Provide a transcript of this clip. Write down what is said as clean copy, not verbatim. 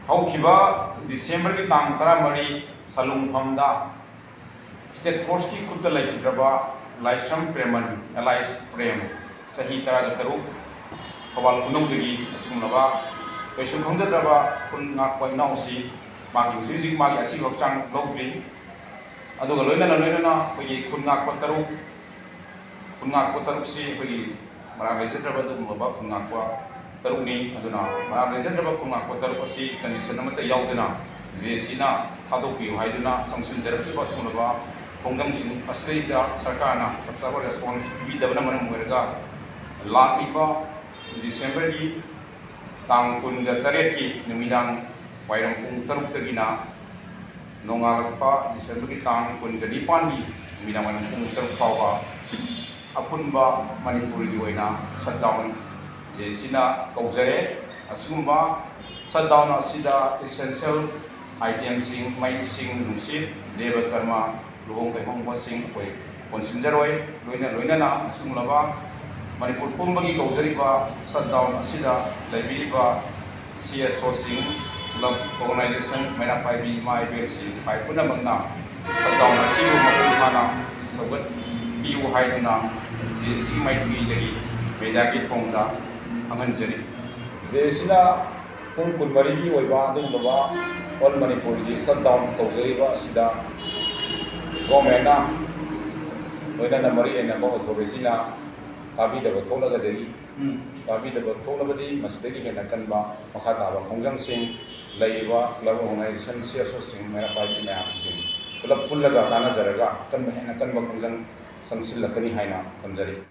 हौखिबा December की तांग 13 सलुंगफमदा state force की खुद लेखिद्रबा लाइसम प्रेमन एलाइस प्रेम सही 13 थवाल खुनौदगी असुंगनबा कैसुं खंजद्रबा खुन नाकपा इनाउसी मागी हुजिक मागी असी हक्चांग लौद्री अदुगा लोइना अखोई खुन नाकपा 13 सी अखोई मरा लेजद्रबा दुगुंबा खुन नाकपा 13 ni aduna mara lejadraba khunga ko 13 asi condition amata yauduna JC na thadokpi haiduna sanction therapy ba chunaba khongam sing asrei da sarkar na subscriber response bi dabna manam werga lakliba December gi tang kun ga taret ki numidang wairam pung 3 tagina nongalpa December gi tang kun ga 9 gi numidang manam pung 3 pawa apunba Manipur gi waina shutdown JC kaujare asumba shutdown asida essential item sing mai sing nusit deba karma luhong kai hong sing koi consideroi loina na asumlaba Manipur pumbagi kaujari ba shutdown asida laibiliba CSO sing club organization maina pai bi mai be sing pai puna mangna shutdown asibu mapuna sobat biu haiduna JC mai bi lagi media ki thongda anganjari JC pung kunmari gi oiba dum baba all Manipur gi shutdown kaujari ba sida government na loina na mari ena ko authority na kabi da bathola ga dei kabi da bathola badi masdagi hena kanba makhata ba khongjang sing laiba club organization CSO sing mera party mayam sing club pullaga kana jaraga kan hena kan ba khongjang samsil lakani haina kamjari